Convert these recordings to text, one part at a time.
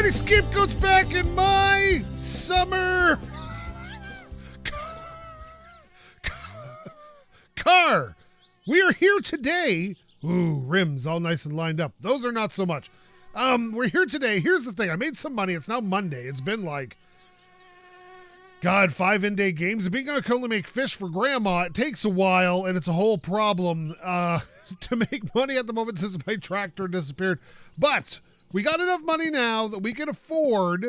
everybody, SkapeGote's back in my summer car. We are here today. Ooh, rims all nice and lined up. Those are not so much. We're here today. Here's the thing. I made some money. It's now Monday. It's been like, God, 5 in-day games. Being able to only make fish for grandma, it takes a while, and it's a whole problem to make money at the moment since my tractor disappeared. But we got enough money now that we can afford.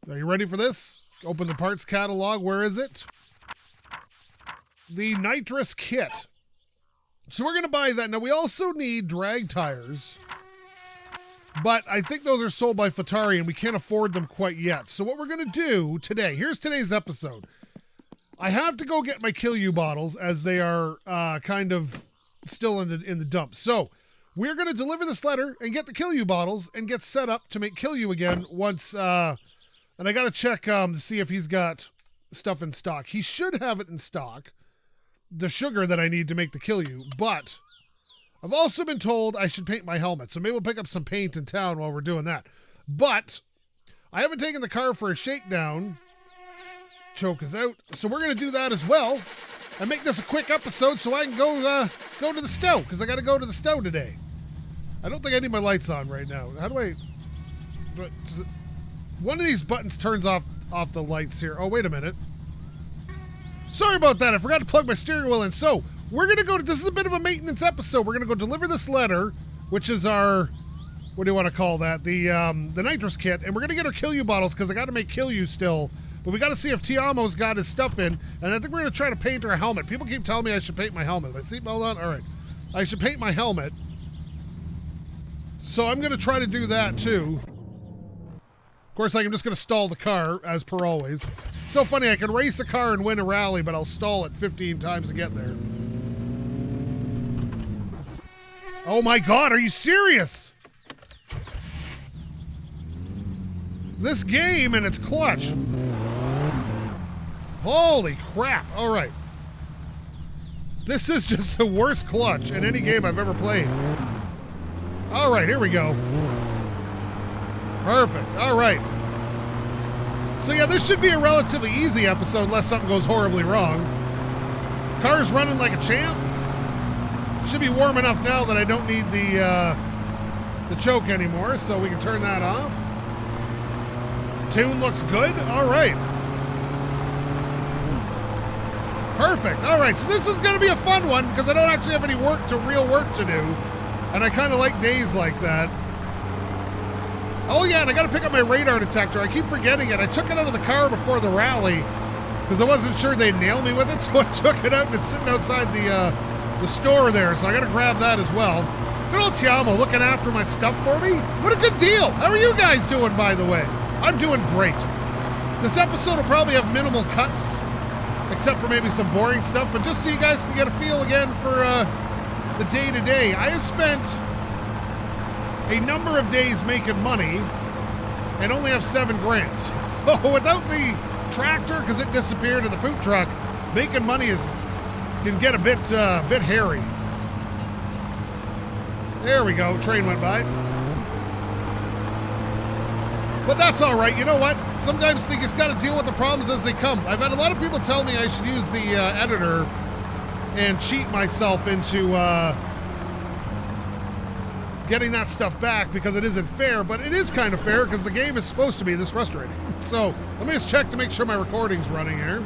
Are you ready for this? Open the parts catalog. Where is it? The Nitrous kit. So we're going to buy that. Now, we also need drag tires. But I think those are sold by Fatari, and we can't afford them quite yet. So what we're going to do today, here's today's episode. I have to go get my Kill You bottles as they are kind of still in the dump. So we're going to deliver this letter and get the Kill You bottles and get set up to make Kill You again once. And I got to check to see if he's got stuff in stock. He should have it in stock, the sugar that I need to make the Kill You. But I've also been told I should paint my helmet. So maybe we'll pick up some paint in town while we're doing that. But I haven't taken the car for a shakedown. Choke is out. So we're going to do that as well. And make this a quick episode so I can go to the stow, because I got to go to the stow today. I don't think I need my lights on right now. How do I? One of these buttons turns off the lights here. Oh, wait a minute. Sorry about that. I forgot to plug my steering wheel in. So we're going to go to, this is a bit of a maintenance episode. We're going to go deliver this letter, which is our, what do you want to call that? The Nitrous kit. And we're going to get our Kill You bottles because I got to make Kill You still. But we got to see if Tiamo's got his stuff in. And I think we're going to try to paint our helmet. People keep telling me I should paint my helmet. My seatbelt on? All right. I should paint my helmet. So I'm going to try to do that too. Of course, I'm just going to stall the car, as per always. It's so funny, I can race a car and win a rally, but I'll stall it 15 times to get there. Oh my God, are you serious? This game and its clutch. Holy crap, all right. This is just the worst clutch in any game I've ever played. All right, here we go. Perfect, all right. So yeah, this should be a relatively easy episode unless something goes horribly wrong. Car's running like a champ. Should be warm enough now that I don't need the choke anymore, so we can turn that off. Tune looks good, all right. Perfect, all right, so this is gonna be a fun one because I don't actually have any real work to do, and I kind of like days like that. Oh yeah, and I gotta pick up my radar detector. I keep forgetting it. I took it out of the car before the rally because I wasn't sure they'd nail me with it, so I took it out and it's sitting outside the store there, so I gotta grab that as well. Good old Tiamo looking after my stuff for me. What a good deal. How are you guys doing, by the way? I'm doing great. This episode will probably have minimal cuts, except for maybe some boring stuff, but just so you guys can get a feel again for the day-to-day. I have spent a number of days making money and only have 7 grand. So without the tractor, because it disappeared, and the poop truck, making money can get a bit hairy. There we go, train went by. But that's all right, you know what? Sometimes you just gotta deal with the problems as they come. I've had a lot of people tell me I should use the editor and cheat myself into getting that stuff back because it isn't fair, but it is kind of fair because the game is supposed to be this frustrating. So let me just check to make sure my recording's running here.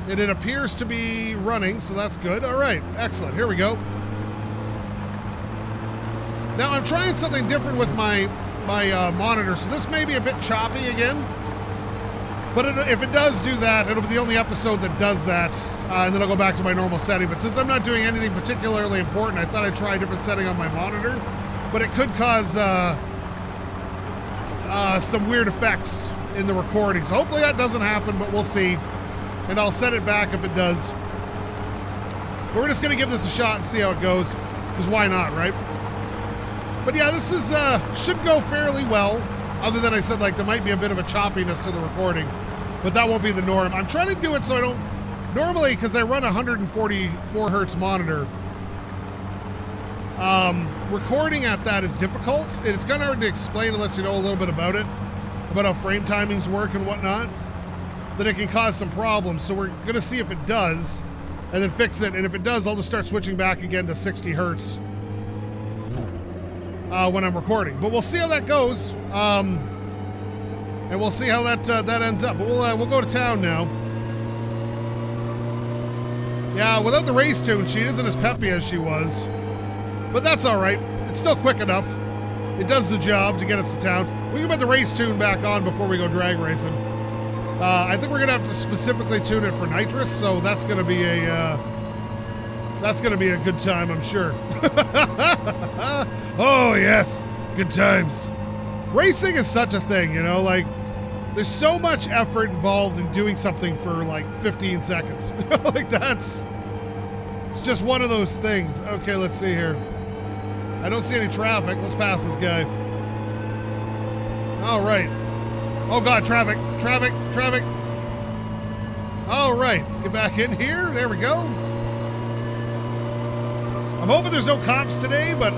And it appears to be running, so that's good. All right, excellent, here we go. Now I'm trying something different with my monitor, so this may be a bit choppy again, but if it does do that, it'll be the only episode that does that. And then I'll go back to my normal setting. But since I'm not doing anything particularly important, I thought I'd try a different setting on my monitor. But it could cause some weird effects in the recording. So hopefully that doesn't happen, but we'll see. And I'll set it back if it does. But we're just going to give this a shot and see how it goes. Because why not, right? But yeah, this is should go fairly well. Other than I said, like, there might be a bit of a choppiness to the recording. But that won't be the norm. I'm trying to do it so I don't... Normally, because I run a 144 hertz monitor, Recording at that is difficult. It's kind of hard to explain unless you know a little bit about it, about how frame timings work and whatnot, that it can cause some problems. So we're going to see if it does and then fix it. And if it does, I'll just start switching back again to 60 hertz when I'm recording. But we'll see how that goes. And we'll see how that ends up. But we'll go to town now. Yeah, without the race tune, she isn't as peppy as she was. But that's all right. It's still quick enough. It does the job to get us to town. We can put the race tune back on before we go drag racing. I think we're gonna have to specifically tune it for Nitrous, so that's gonna be a good time, I'm sure. Oh yes, good times. Racing is such a thing, you know, like there's so much effort involved in doing something for like 15 seconds. Like it's just one of those things. Okay, let's see here. I don't see any traffic. Let's pass this guy. All right. Oh God, traffic, traffic, traffic. All right, get back in here. There we go. I'm hoping there's no cops today, but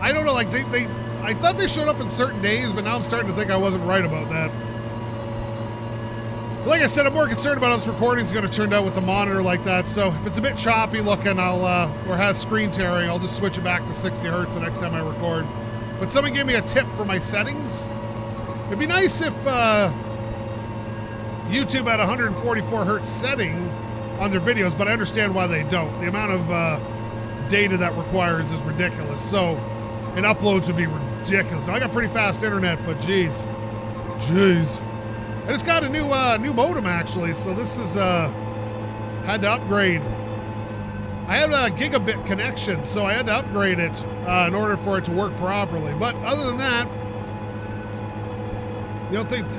I don't know, like I thought they showed up in certain days, but now I'm starting to think I wasn't right about that. Like I said, I'm more concerned about how this recording's going to turn out with the monitor like that, so if it's a bit choppy looking, or has screen tearing, I'll just switch it back to 60 hertz the next time I record. But someone gave me a tip for my settings. It'd be nice if YouTube had 144 hertz setting on their videos, but I understand why they don't. The amount of data that requires is ridiculous, so, and uploads would be ridiculous. Now, I got pretty fast internet, but geez. I just got a new modem actually, so this is had to upgrade. I had a gigabit connection, so I had to upgrade it in order for it to work properly. But other than that,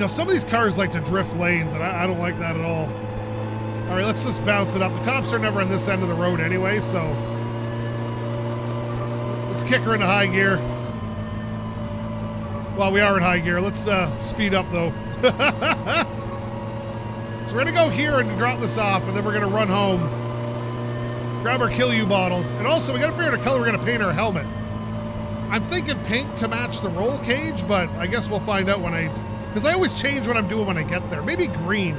some of these cars like to drift lanes, and I don't like that at all. All right, let's just bounce it up. The cops are never on this end of the road anyway, so let's kick her into high gear. Well, we are in high gear. Let's speed up though. So we're gonna go here and drop this off, and then we're gonna run home, grab our Kill You bottles, and also we gotta figure out a color we're gonna paint our helmet. I'm thinking pink to match the roll cage, but I guess we'll find out because I always change what I'm doing when I get there. Maybe green.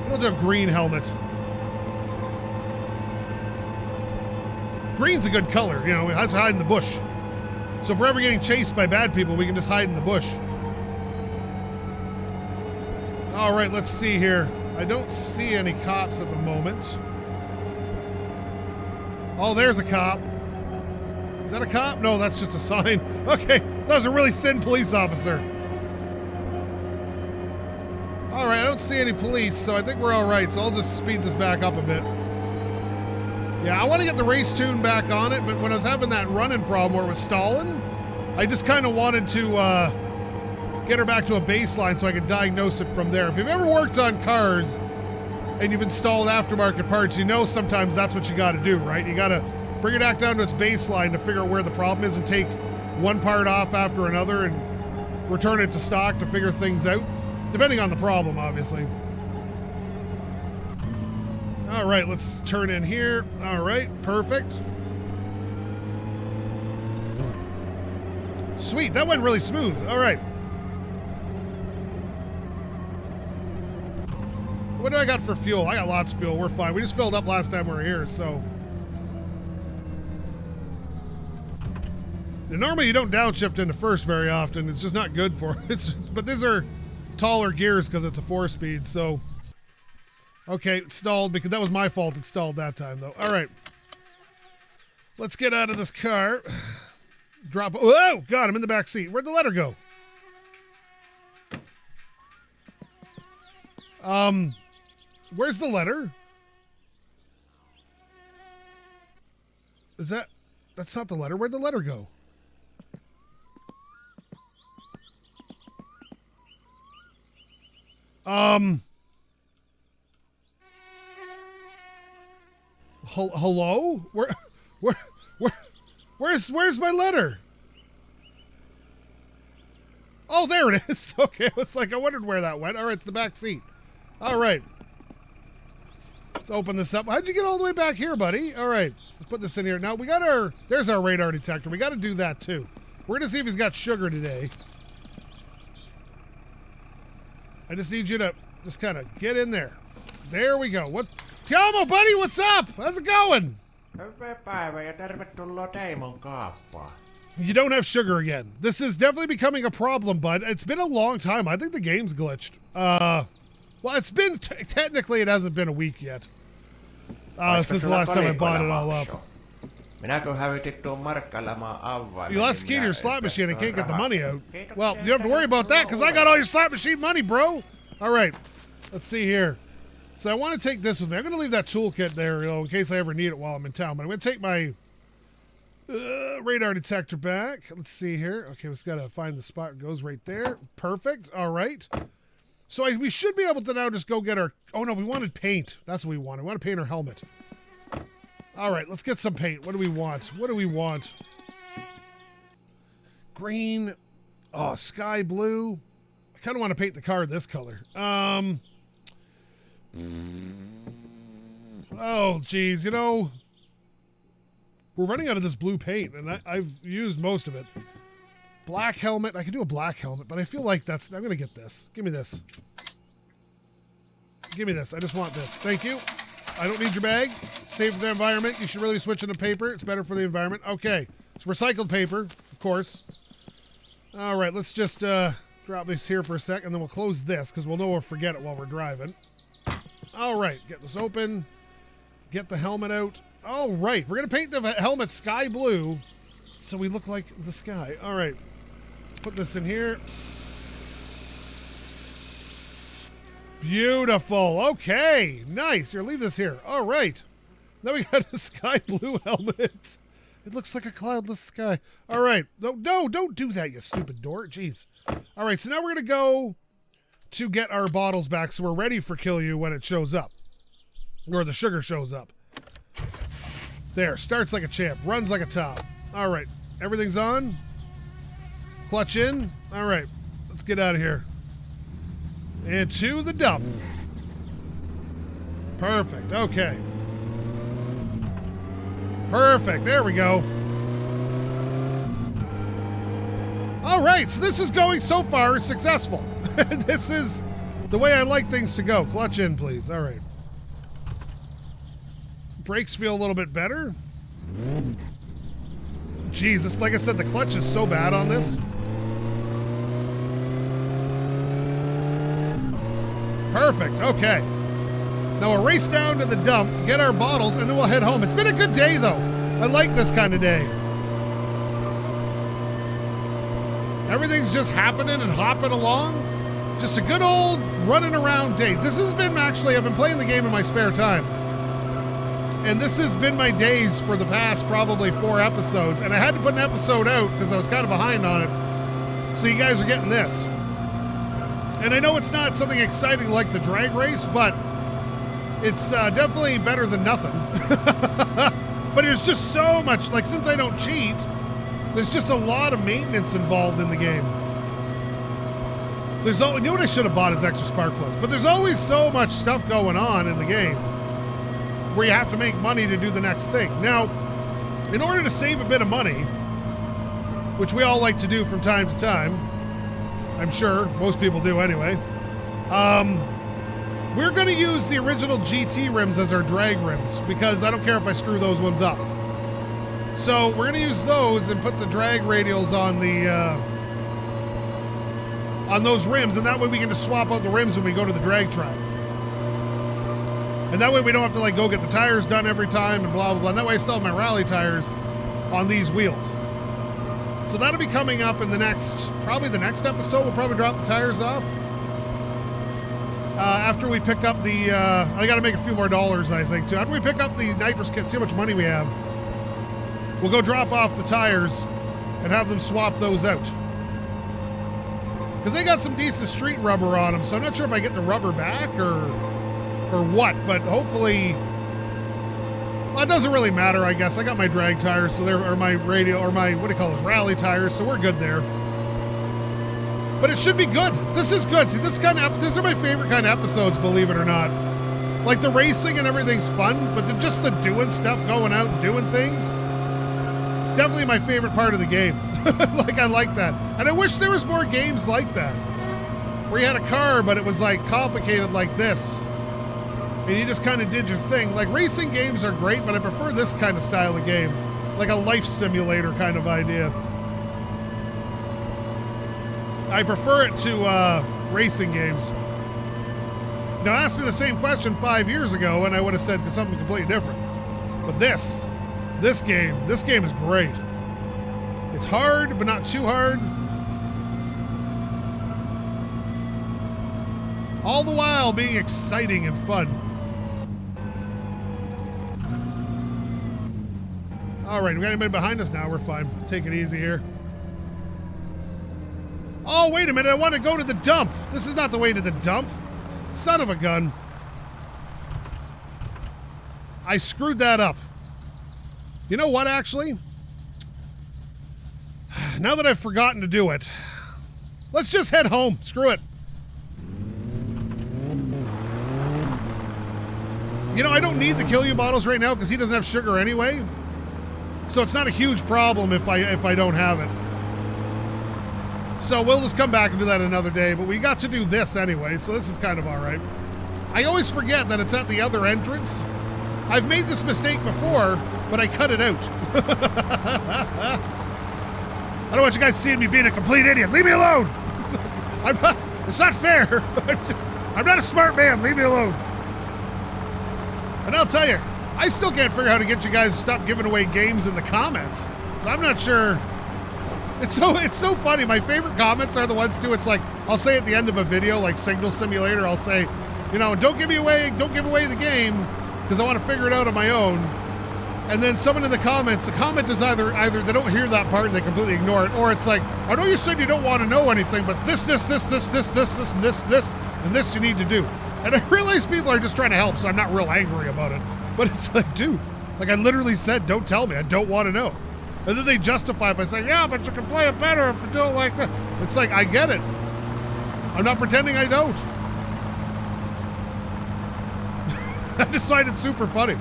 We'll do a green helmet. Green's a good color, you know, it has to hide in the bush. So if we're ever getting chased by bad people, we can just hide in the bush. All right, let's see here. I don't see any cops at the moment. Oh, there's a cop. Is that a cop? No, that's just a sign. Okay, that was a really thin police officer. All right, I don't see any police, so I think we're all right. So I'll just speed this back up a bit. Yeah, I want to get the race tune back on it, but when I was having that running problem where it was stalling, I just kind of wanted to get her back to a baseline so I could diagnose it from there. If you've ever worked on cars and you've installed aftermarket parts, you know sometimes that's what you got to do, right? You got to bring it back down to its baseline to figure out where the problem is and take one part off after another and return it to stock to figure things out, depending on the problem, obviously. All right, let's turn in here. All right, perfect. Sweet, that went really smooth. All right. What do I got for fuel? I got lots of fuel. We're fine. We just filled up last time we were here, so. And normally you don't downshift into first very often. It's just not good for it. But these are taller gears because it's a 4-speed, so. Okay, it stalled because that was my fault. It stalled that time, though. All right. Let's get out of this car. Drop. Oh, God, I'm in the back seat. Where'd the letter go? Where's the letter? That's not the letter. Where'd the letter go? Hello? Where's my letter? Oh, there it is. Okay, I was like, I wondered where that went. All right, it's the back seat. All right. Let's open this up. How'd you get all the way back here, buddy? All right, let's put this in here. Now, there's our radar detector. We got to do that, too. We're going to see if he's got sugar today. I just need you to just kind of get in there. There we go. Tiamo, buddy, what's up? How's it going? Hyvää päivää ja tervetuloa Teimon kauppaan. You don't have sugar again. This is definitely becoming a problem, bud. It's been a long time. I think the game's glitched. Well, it's been, technically it hasn't been a week yet. Since the last time I bought it all up. Minäkö hävitit tuon markkailemaan avaimen? You lost the key to your slot machine and can't get the money out. Well, you don't have to worry about that because I got all your slot machine money, bro. All right, let's see here. So I want to take this with me. I'm going to leave that toolkit there, in case I ever need it while I'm in town. But I'm going to take my radar detector back. Let's see here. Okay, we just got to find the spot. It goes right there. Perfect. All right. So we should be able to now just go get our... Oh, no, we wanted paint. That's what we wanted. We want to paint our helmet. All right, let's get some paint. What do we want? What do we want? Green. Oh, sky blue. I kind of want to paint the car this color. Oh, geez. You know, we're running out of this blue paint, and I've used most of it. Black helmet. I could do a black helmet, but I feel like I'm going to get this. Give me this. Give me this. I just want this. Thank you. I don't need your bag. Save for the environment. You should really be switching to paper. It's better for the environment. Okay. It's recycled paper, of course. All right. Let's just drop this here for a sec, and then we'll close this because we'll know we'll forget it while we're driving. All right. Get this open. Get the helmet out. All right. We're going to paint the helmet sky blue so we look like the sky. All right. Let's put this in here. Beautiful. Okay. Nice. Here, leave this here. All right. Now we got a sky blue helmet. It looks like a cloudless sky. All right. No, don't do that, you stupid dork. Jeez. All right. So now we're going to go to get our bottles back so we're ready for Kill You when it shows up. Or the sugar shows up. There. Starts like a champ. Runs like a top. All right. Everything's on. Clutch in. All right. Let's get out of here. And to the dump. Perfect. Okay. Perfect. There we go. All right. So this is going so far successful. This is the way I like things to go. Clutch in, please. All right. Brakes feel a little bit better. Jesus. Like I said, the clutch is so bad on this. Perfect. Okay. Now we'll race down to the dump, get our bottles, and then we'll head home. It's been a good day, though. I like this kind of day. Everything's just happening and hopping along. Just a good old running around day. This has been actually, I've been playing the game in my spare time. And this has been my days for the past probably 4 episodes. And I had to put an episode out because I was kind of behind on it. So you guys are getting this. And I know it's not something exciting like the drag race, but it's definitely better than nothing. But there's just so much, like since I don't cheat, there's just a lot of maintenance involved in the game. You know what I should have bought is extra spark plugs, but there's always so much stuff going on in the game where you have to make money to do the next thing. Now, in order to save a bit of money, which we all like to do from time to time, I'm sure most people do anyway. We're going to use the original GT rims as our drag rims because I don't care if I screw those ones up. So we're going to use those and put the drag radials on the on those rims, and that way we can just swap out the rims when we go to the drag track. And that way we don't have to like go get the tires done every time and blah blah blah. And that way I still have my rally tires on these wheels. So that'll be coming up in probably the next episode. We'll probably drop the tires off. After we pick up the, I got to make a few more dollars, I think, too. After we pick up the Nitrous kit, see how much money we have, we'll go drop off the tires and have them swap those out. Because they got some decent street rubber on them, so I'm not sure if I get the rubber back or what, but hopefully... Well, it doesn't really matter, I guess. I got my drag tires, so or my radial, or my, what do you call those, rally tires, so we're good there. But it should be good. This is good. See, these are my favorite kind of episodes, believe it or not. Like the racing and everything's fun, but just the doing stuff, going out and doing things, it's definitely my favorite part of the game. Like, I like that. And I wish there was more games like that, where you had a car, but it was like complicated like this, and you just kind of did your thing. Like, racing games are great, but I prefer this kind of style of game, like a life simulator kind of idea. I prefer it to racing games. Now, ask me the same question 5 years ago, and I would have said something completely different. But this game is great. It's hard, but not too hard. All the while being exciting and fun. All right, we got anybody behind us now? We're fine. Take it easy here. Oh, wait a minute. I want to go to the dump. This is not the way to the dump. Son of a gun. I screwed that up. You know what, actually? Now that I've forgotten to do it, let's just head home. Screw it. You know, I don't need the kill you bottles right now because he doesn't have sugar anyway. So it's not a huge problem if I don't have it. So we'll just come back and do that another day, but we got to do this anyway, so this is kind of all right. I always forget that it's at the other entrance. I've made this mistake before, but I cut it out. I don't want you guys seeing me being a complete idiot. Leave me alone. It's not fair. I'm not a smart man. Leave me alone. And I'll tell you, I still can't figure out how to get you guys to stop giving away games in the comments. So I'm not sure. It's so funny. My favorite comments are the ones too. It's like, I'll say at the end of a video, like Signal Simulator, I'll say, you know, don't give away the game because I want to figure it out on my own. And then someone in the comments, the comment is either they don't hear that part and they completely ignore it, or it's like, I know you said you don't want to know anything, but this, and this you need to do. And I realize people are just trying to help, so I'm not real angry about it. But it's like, dude, like I literally said, don't tell me. I don't want to know. And then they justify it by saying, yeah, but you can play it better if you do it like that. It's like, I get it. I'm not pretending I don't. I just find it super funny.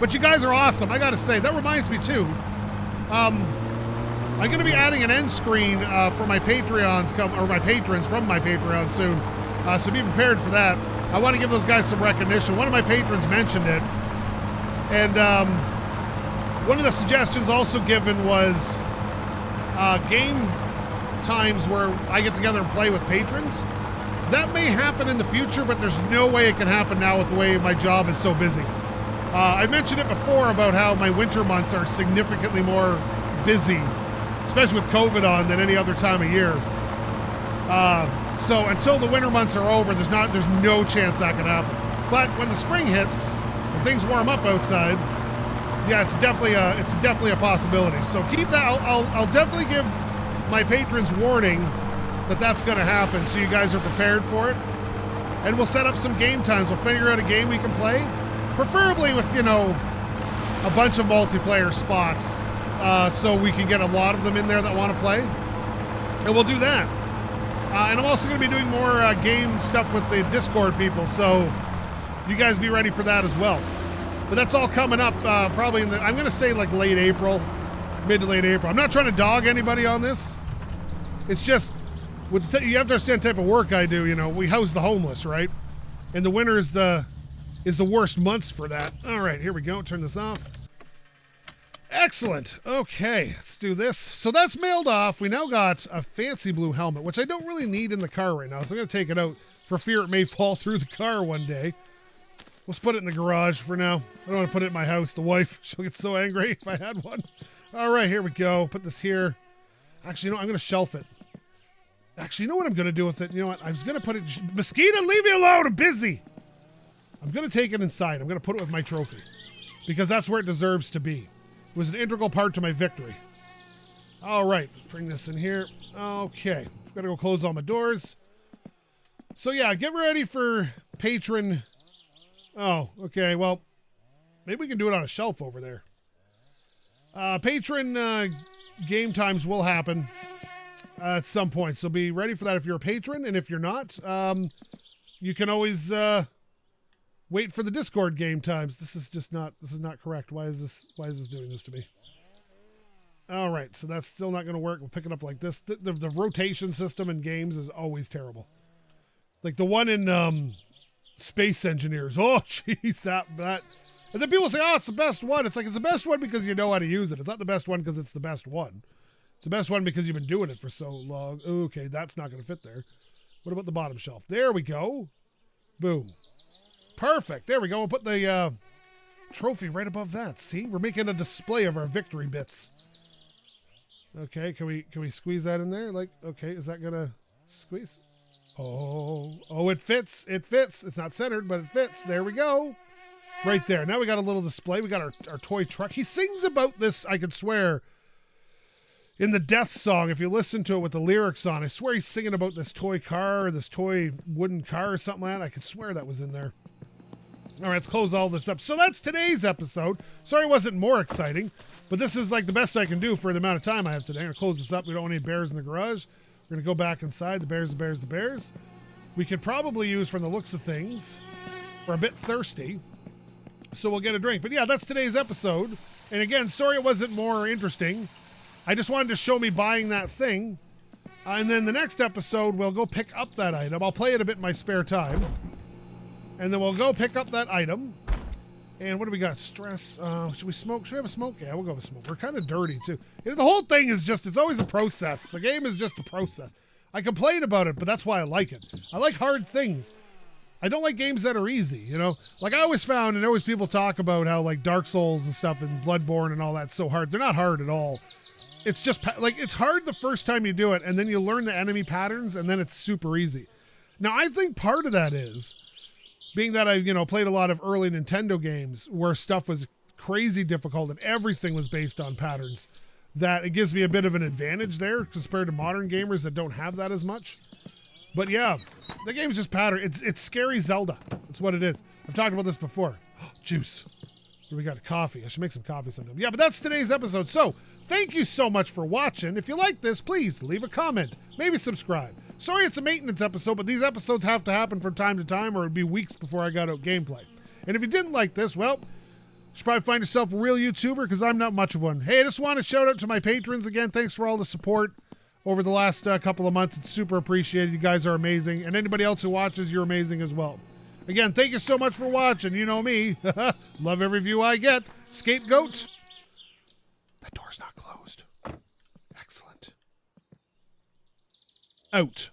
But you guys are awesome. I got to say, that reminds me too. I'm going to be adding an end screen for my Patreons, my patrons from my Patreon soon. So be prepared for that. I want to give those guys some recognition. One of my patrons mentioned it. And one of the suggestions also given was game times where I get together and play with patrons. That may happen in the future, but there's no way it can happen now with the way my job is so busy. I mentioned it before about how my winter months are significantly more busy, especially with COVID on, than any other time of year. So until the winter months are over, there's no chance that can happen. But when the spring hits and things warm up outside, yeah, it's definitely a possibility. So keep that. I'll definitely give my patrons warning that that's going to happen, so you guys are prepared for it. And we'll set up some game times. We'll figure out a game we can play, preferably with, you know, a bunch of multiplayer spots, so we can get a lot of them in there that want to play. And we'll do that. And I'm also going to be doing more game stuff with the Discord people, so you guys be ready for that as well. But that's all coming up probably I'm going to say like late April, mid to late April. I'm not trying to dog anybody on this. It's just, you have to understand the type of work I do. You know, we house the homeless, right? And the winter is the worst months for that. All right, here we go. Turn this off. Excellent. Okay, let's do this. So that's mailed off. We now got a fancy blue helmet, which I don't really need in the car right now. So I'm going to take it out for fear it may fall through the car one day. Let's put it in the garage for now. I don't want to put it in my house. The wife, she'll get so angry if I had one. All right, here we go. Put this here. Actually, you know, I'm going to shelf it. Actually, you know what I'm going to do with it? You know what? I was going to put it... Mosquito, leave me alone. I'm busy. I'm going to take it inside. I'm going to put it with my trophy because that's where it deserves to be. It was an integral part to my victory. All right, let's bring this in here. Okay, got to go close all my doors. So yeah, get ready for patron. Oh, okay, well, maybe we can do it on a shelf over there. Patron game times will happen at some point, so be ready for that if you're a patron, and if you're not, you can always Wait for the Discord game times. This is not correct. Why is this doing this to me? All right, so that's still not going to work. We'll pick it up like this. The rotation system in games is always terrible. Like the one in Space Engineers. Oh, jeez, that. And then people say, oh, it's the best one. It's like, it's the best one because you know how to use it. It's not the best one because it's the best one. It's the best one because you've been doing it for so long. Okay, that's not going to fit there. What about the bottom shelf? There we go. Boom. Perfect. There we go. We'll put the trophy right above that. See? We're making a display of our victory bits. Okay, can we squeeze that in there? Like, okay, is that going to squeeze? Oh, it fits. It fits. It's not centered, but it fits. There we go. Right there. Now we got a little display. We got our toy truck. He sings about this, I could swear, in the Death song. If you listen to it with the lyrics on, I swear he's singing about this toy car or this toy wooden car or something like that. I could swear that was in there. All right, let's close all this up. So that's today's episode. Sorry it wasn't more exciting, but this is like the best I can do for the amount of time I have today. I'm going to close this up. We don't want any bears in the garage. We're going to go back inside. The bears. We could probably use, from the looks of things, we're a bit thirsty, so we'll get a drink. But yeah, that's today's episode. And again, sorry it wasn't more interesting. I just wanted to show me buying that thing. And then the next episode, we'll go pick up that item. I'll play it a bit in my spare time. And then we'll go pick up that item. And what do we got? Stress. Should we smoke? Should we have a smoke? Yeah, we'll go with smoke. We're kind of dirty, too. You know, the whole thing is just, it's always a process. The game is just a process. I complain about it, but that's why I like it. I like hard things. I don't like games that are easy, you know? Like I always found, and always people talk about how like Dark Souls and stuff and Bloodborne and all that's so hard. They're not hard at all. It's just, like, it's hard the first time you do it, and then you learn the enemy patterns, and then it's super easy. Now, I think part of that is, being that I, played a lot of early Nintendo games where stuff was crazy difficult and everything was based on patterns, that it gives me a bit of an advantage there compared to modern gamers that don't have that as much. But yeah, the game's just pattern. It's scary Zelda. That's what it is. I've talked about this before. Juice. We got coffee. I should make some coffee sometime. Yeah, but that's today's episode. So thank you so much for watching. If you like this, please leave a comment. Maybe subscribe. Sorry it's a maintenance episode, but these episodes have to happen from time to time or it'd be weeks before I got out gameplay. And if you didn't like this, well, you should probably find yourself a real YouTuber because I'm not much of one. Hey, I just want to shout out to my patrons again. Thanks for all the support over the last couple of months. It's super appreciated. You guys are amazing. And anybody else who watches, you're amazing as well. Again, thank you so much for watching. You know me. Love every view I get. SkapeGote. That door's not closed. Excellent. Out.